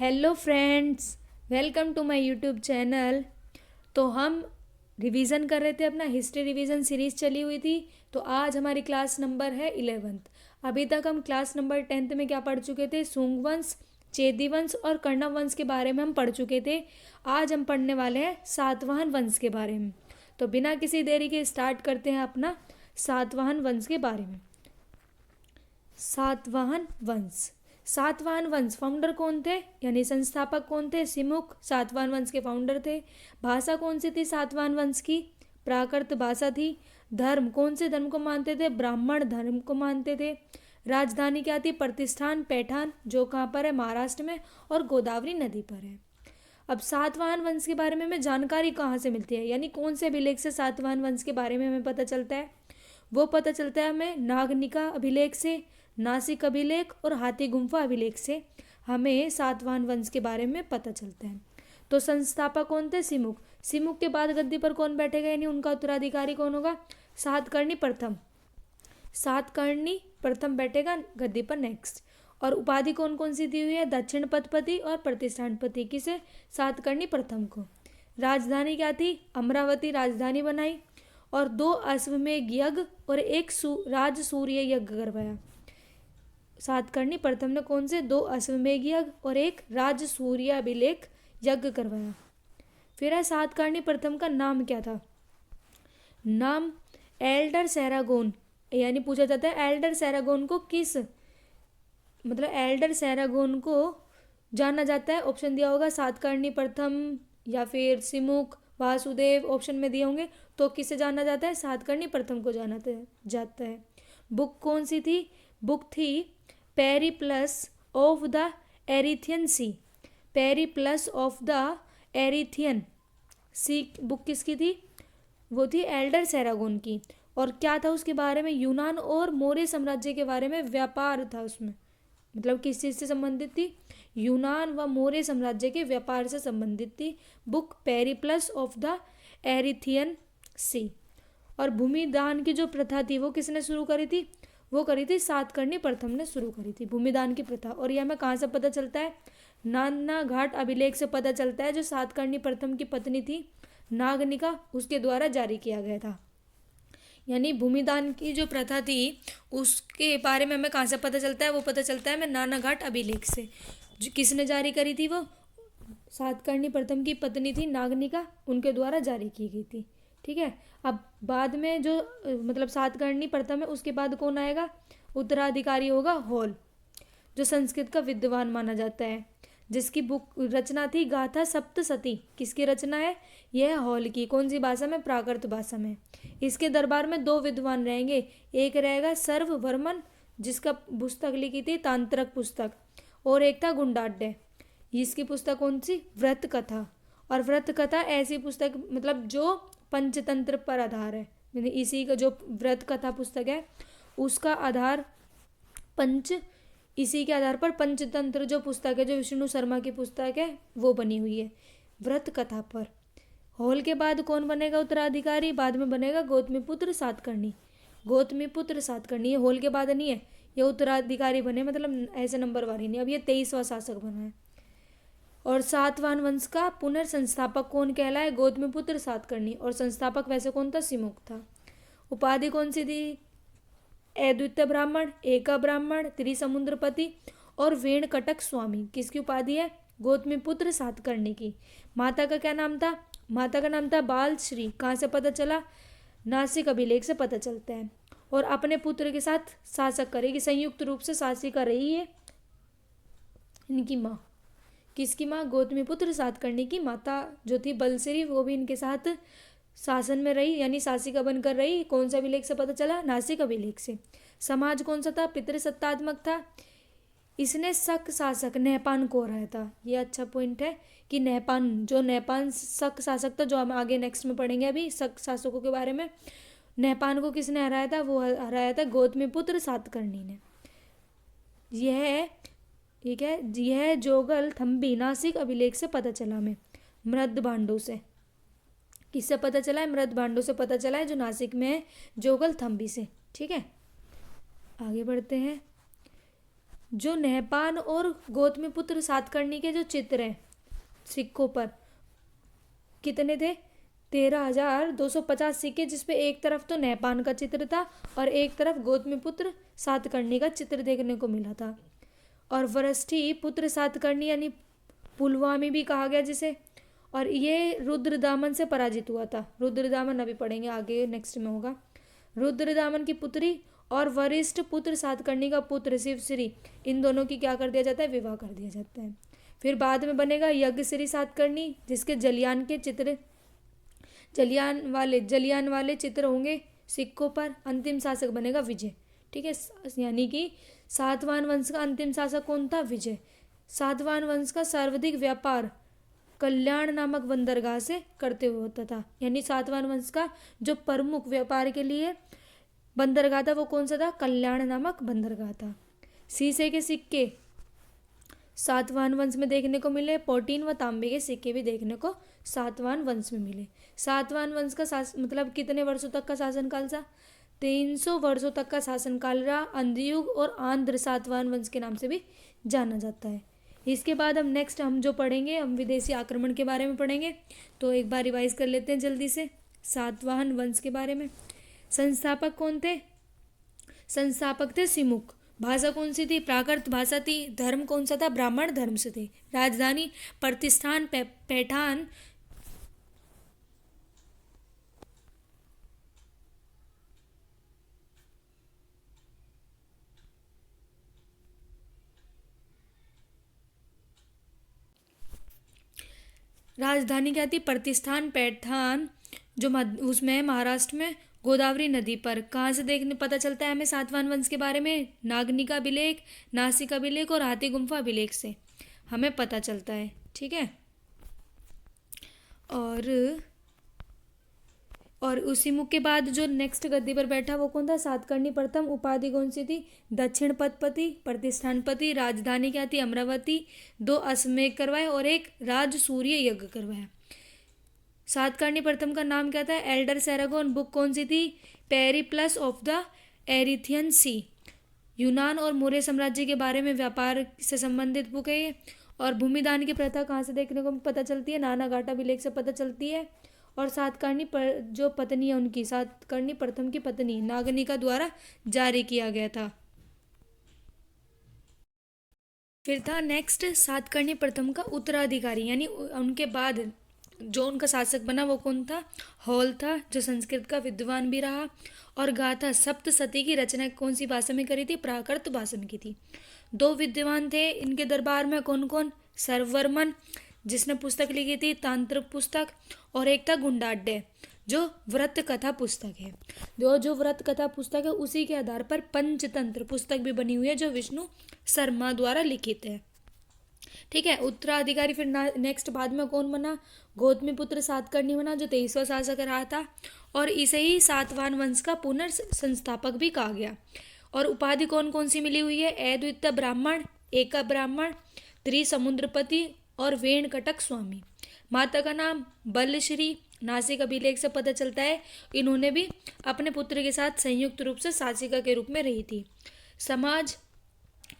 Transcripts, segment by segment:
Hello friends, welcome to my YouTube channel. तो हम revision कर रहे थे, अपना हिस्ट्री रिवीजन सीरीज चली हुई थी। तो आज हमारी क्लास नंबर है 11th। अभी तक हम क्लास नंबर 10th में क्या पढ़ चुके थे? सुंग वंश, चेदी वंश और कर्णव वंश के बारे में हम पढ़ चुके थे। आज हम पढ़ने वाले हैं सातवाहन वंश के बारे में। तो बिना किसी देरी के स्टार्ट करते हैं अपना सातवाहन वंश के बारे में। सातवाहन वंश। सातवाहन वंश फाउंडर कौन थे, यानी संस्थापक कौन थे? सिमुक सातवाहन वंश के फाउंडर थे। भाषा कौन सी थी सातवाहन वंश की? प्राकृत भाषा थी। धर्म कौन से धर्म को मानते थे? ब्राह्मण धर्म को मानते थे। राजधानी क्या थी? प्रतिष्ठान पैठान, जो कहाँ पर है? महाराष्ट्र में, और गोदावरी नदी पर है। अब सातवाहन वंश के बारे में हमें जानकारी कहाँ से मिलती है, यानी कौन से अभिलेख से सातवाहन वंश के बारे में हमें पता चलता है? वो पता चलता है हमें नागनिका अभिलेख से, नासिक अभिलेख और हाथी गुम्फा अभिलेख से हमें सातवाहन वंश के बारे में पता चलता है। तो संस्थापक कौन थे? सिमुक। सिमुक के बाद गद्दी पर कौन बैठेगा, यानी उनका उत्तराधिकारी कौन होगा? सातकर्णी प्रथम। सातकर्णी प्रथम बैठेगा गद्दी पर नेक्स्ट। और उपाधि कौन कौन सी दी हुई है? दक्षिण पदपति और प्रतिष्ठानपति। किसे? सातकर्णी प्रथम को। राजधानी क्या थी? अमरावती राजधानी बनाई। और 2 अश्वमेध यज्ञ और एक राज सूर्य यज्ञ करवाया। सातकर्णी प्रथम ने कौन से? 2 अश्वमेध यज्ञ और एक राज सूर्य अभिलेख यज्ञ करवाया। फिर है सातकर्णी प्रथम का नाम क्या था? नाम एल्डर सैरागोन, यानी पूछा जाता है एल्डर सैरागोन को किस, मतलब एल्डर सैरागोन को जाना जाता है। ऑप्शन दिया होगा सातकर्णी प्रथम या फिर सिमुक, वासुदेव, ऑप्शन में दिए होंगे। तो किसे जाना जाता है? सातकर्णी प्रथम को जाना जाता है। बुक कौन सी थी? बुक थी Periplus of the Erythraean sea. Periplus of the Erythraean sea book किसकी थी? वो थी एल्डर सैरागोन की। और क्या था उसके बारे में? यूनान और मौर्य साम्राज्य के बारे में व्यापार था उसमें। मतलब किस चीज़ से संबंधित थी? यूनान व मौर्य साम्राज्य के व्यापार से संबंधित थी book Periplus of the Erythraean सी। और भूमिदान की जो प्रथा थी वो किसने शुरू करी थी? वो करी थी सातकर्णी प्रथम ने शुरू करी थी भूमिदान की प्रथा। और यह हमें कहाँ से पता चलता है? नाना घाट अभिलेख से पता चलता है, जो सातकर्णी प्रथम की पत्नी थी नागनिका, उसके द्वारा जारी किया गया था। यानी भूमिदान की जो प्रथा थी उसके बारे में हमें कहाँ से पता चलता है? वो पता चलता है हमें नाना घाट अभिलेख से। जो किसने जारी करी थी? वो सातकर्णी प्रथम की पत्नी थी नागनिका, उनके द्वारा जारी की गई थी। ठीक है। अब बाद में जो मतलब सातकर्णी प्रथम है, उसके बाद कौन आएगा? उत्तराधिकारी होगा हॉल, जो संस्कृत का विद्वान माना जाता है, जिसकी बुक रचना थी गाथा सप्तशती। किसकी रचना है? यह हॉल की। कौन सी भाषा में? प्राकृत भाषा में। इसके दरबार में 2 विद्वान रहेंगे। एक रहेगा सर्ववर्मन, जिसका पुस्तक लिखी थी तांत्रक पुस्तक, और एक था गुंडाढ्य। इसकी पुस्तक कौन सी? व्रत कथा। और व्रत कथा ऐसी पुस्तक मतलब जो पंचतंत्र पर आधार है, यानी इसी का जो व्रत कथा पुस्तक है उसका आधार इसी के आधार पर पंचतंत्र जो पुस्तक है, जो विष्णु शर्मा की पुस्तक है, वो बनी हुई है व्रत कथा पर। हॉल के बाद कौन बनेगा उत्तराधिकारी? बाद में बनेगा गौतमीपुत्र सातकर्णी। गौतमीपुत्र सातकर्णी, ये हॉल के बाद नहीं है, ये उत्तराधिकारी बने, मतलब ऐसे नंबर वारी नहीं। अब ये 23वां शासक बना है। और सातवाहन वंश का पुनर्संस्थापक कौन कहलाए? गौतमीपुत्र सातकर्णी। और संस्थापक वैसे कौन था? सिमुक था। उपाधि कौन सी थी? अद्वितीय ब्राह्मण, एका ब्राह्मण, त्रिसमुद्रपति और वेणकटक स्वामी। किसकी उपाधि है? गौतमीपुत्र सातकर्णी की। माता का क्या नाम था? माता का नाम था बालश्री। कहाँ से पता चला? नासिक अभिलेख से पता चलता है। और अपने पुत्र के साथ शासक करेगी, संयुक्त रूप से शासिका रही है इनकी माँ। किसकी माँ? गौतमीपुत्र सातकर्णी की माता जो थी बलश्री, वो भी इनके साथ शासन में रही, यानी शासिका बनकर रही। कौन सा अभिलेख से पता चला? नासिक अभिलेख से। समाज कौन सा था? पितृसत्तात्मक था। इसने शक शासक नहपान को हराया था। ये अच्छा पॉइंट है कि नहपान शक शासक था, जो हम आगे नेक्स्ट में पढ़ेंगे अभी शक शासकों के बारे में। नहपान को किसने हराया था? वो हराया था गौतमीपुत्र सातकर्णी ने। यह ठीक है, यह जोगल थम्बी नासिक अभिलेख से पता चला हमें, मृद भांडों से। किससे पता चला है? मृद भांडों से पता चला है, जो नासिक में है, जोगल थम्बी से। ठीक है, आगे बढ़ते हैं। जो नहपान और गौतमीपुत्र सातकर्णी के जो चित्र हैं सिक्कों पर, कितने थे? 13,250 सिक्के, जिसपे एक तरफ तो नहपान का चित्र था और एक तरफ गौतमीपुत्र सातकर्णी का चित्र देखने को मिला था। और वरष्ठी पुत्र सातकर्णी यानी पुलवामी भी कहा गया जिसे, और ये रुद्रदामन से पराजित हुआ था। रुद्रदामन अभी पढ़ेंगे आगे, नेक्स्ट में होगा। रुद्रदामन की पुत्री और वरिष्ठ पुत्र सातकर्णी का पुत्र शिवश्री, इन दोनों की क्या कर दिया जाता है? विवाह कर दिया जाता है। फिर बाद में बनेगा यज्ञश्री सातकर्णी, जिसके जलियान वाले चित्र होंगे सिक्कों पर। अंतिम शासक बनेगा विजय। ठीक है, यानी कि सातवाहन वंश का अंतिम शासक कौन था? विजय। सातवाहन वंश का सर्वाधिक व्यापार कल्याण नामक बंदरगाह से करते हुए होता था। यानी सातवाहन वंश का जो प्रमुख व्यापार के लिए बंदरगाह था वो कौन सा था? कल्याण नामक बंदरगाह था। शीशे के सिक्के सातवाहन वंश में देखने को मिले। पोटीन व तांबे के सिक्के भी देखने को सातवाहन वंश में मिले। सातवाहन वंश का मतलब कितने वर्षों तक का शासनकाल था? 300 वर्षों तक का शासनकाल रहा। अंधयुग और आंध्र सातवाहन वंश के नाम से भी जाना जाता है। इसके बाद हम जो पढ़ेंगे, हम विदेशी आक्रमण के बारे में पढ़ेंगे। तो एक बार रिवाइज कर लेते हैं जल्दी से सातवाहन वंश के बारे में। संस्थापक कौन थे? संस्थापक थे सिमुक। भाषा कौन सी थी? प्राकृत भाषा थी। धर्म कौन सा था? ब्राह्मण धर्म से थे। राजधानी प्रतिष्ठान पैठान। राजधानी क्या थी? प्रतिष्ठान पैठान, जो उसमें महाराष्ट्र में गोदावरी नदी पर। कहाँ से देखने पता चलता है हमें सातवाहन वंश के बारे में? नागनिका अभिलेख, नासिक अभिलेख और हाथी गुम्फा अभिलेख से हमें पता चलता है। ठीक है, और उसी मुख के बाद जो नेक्स्ट गद्दी पर बैठा वो कौन था? सातकर्णी प्रथम। उपाधि कौन सी थी? दक्षिण पदपति, प्रतिष्ठानपति। राजधानी क्या थी? अमरावती। 2 अश्वमेध करवाए और एक राजसूर्य यज्ञ करवाया। सातकर्णी प्रथम का नाम क्या था? एल्डर सेरागोन। बुक कौन सी थी? पेरिप्लस ऑफ द एरिथियन सी। यूनान और मौर्य साम्राज्य के बारे में व्यापार से संबंधित बुक है ये। और भूमिदान की प्रथा कहाँ से देखने को पता चलती है? नानाघाटा अभिलेख से पता चलती है। और सातकर्णी जो पत्नी है उनकी, सातकर्णी प्रथम की पत्नी नागनिका द्वारा जारी किया गया था। फिर था नेक्स्ट सातकर्णी प्रथम का उत्तराधिकारी, यानी उनके बाद जो उनका शासक बना वो कौन था? हॉल था, जो संस्कृत का विद्वान भी रहा। और गाथा सप्तशती की रचना कौन सी भाषा में करी थी? प्राकृत भाषा की थी। 2 विद्वान थे इनके दरबार में, कौन कौन? सर्ववर्मन, जिसने पुस्तक लिखी थी तांत्र पुस्तक, और एक था गुंडाढ्य, जो व्रत कथा पुस्तक है। जो व्रत कथा पुस्तक है उसी के आधार पर पंचतंत्र पुस्तक भी बनी हुई है, जो विष्णु शर्मा द्वारा लिखित है। ठीक है, उत्तराधिकारी फिर नेक्स्ट बाद में कौन बना? गौतमीपुत्र सातकर्णी बना, जो 23वां शासक रहा था, और इसे ही सातवाहन वंश का पुनर्संस्थापक भी कहा गया। और उपाधि कौन कौन सी मिली हुई है? अद्वितीय ब्राह्मण, एक ब्राह्मण, त्रिसमुद्रपति और वेणकटक स्वामी। माता का नाम बलश्री, नासिक अभिलेख से पता चलता है इन्होंने भी अपने पुत्र के साथ संयुक्त रूप से शासिका के रूप में रही थी। समाज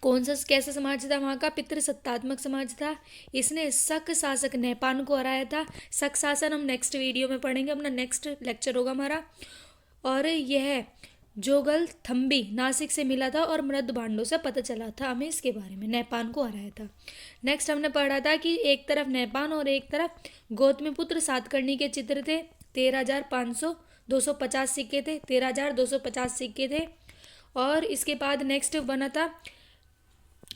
कौन सा कैसा समाज था वहाँ का? पितृसत्तात्मक समाज था। इसने शक शासक नहपान को हराया था। शक शासन हम नेक्स्ट वीडियो में पढ़ेंगे, अपना नेक्स्ट लेक्चर होगा हमारा। और यह जोगल थम्बी नासिक से मिला था और मृद भांडों से पता चला था हमें इसके बारे में। नहपान को हराया था। नेक्स्ट हमने पढ़ा था कि एक तरफ नहपान और एक तरफ गौतमीपुत्र सातकर्णी के चित्र थे। 13,250 सिक्के थे। 13,250 सिक्के थे। और इसके बाद नेक्स्ट बना था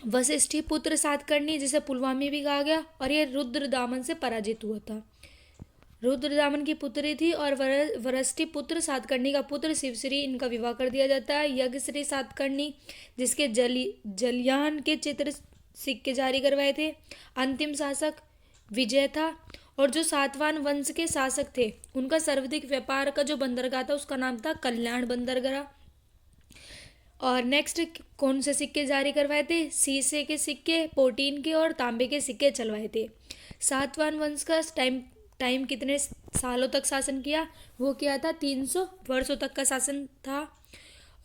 वशिष्ठी पुत्र सातकर्णी, जिसे पुलवामी भी कहा गया, और ये रुद्रदामन से पराजित हुआ था। रुद्रदामन की पुत्री थी और वरष्ठी पुत्र सातकर्णी का पुत्र शिवश्री, इनका विवाह कर दिया जाता है। यज्ञश्री सातकर्णी, जिसके जलियान के चित्र सिक्के जारी करवाए थे। अंतिम शासक विजय था। और जो सातवाहन वंश के शासक थे उनका सर्वाधिक व्यापार का जो बंदरगाह था उसका नाम था कल्याण बंदरगाह। और नेक्स्ट कौन से सिक्के जारी करवाए थे? शीशे के सिक्के, पोटीन के और तांबे के सिक्के चलवाए थे। सातवाहन वंश का टाइम कितने सालों तक शासन किया? वो किया था 300 वर्षों तक का शासन था।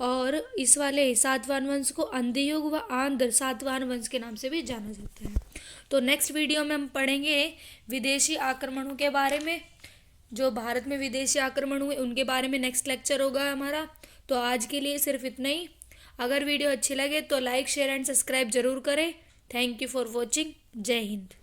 और इस वाले सातवाहन वंश को अंधी युग व आंध्र सातवाहन वंश के नाम से भी जाना जाता है। तो नेक्स्ट वीडियो में हम पढ़ेंगे विदेशी आक्रमणों के बारे में, जो भारत में विदेशी आक्रमण हुए उनके बारे में नेक्स्ट लेक्चर होगा हमारा। तो आज के लिए सिर्फ इतना ही। अगर वीडियो अच्छी लगे तो लाइक शेयर एंड सब्सक्राइब जरूर करें। Thank you for watching. जय हिंद।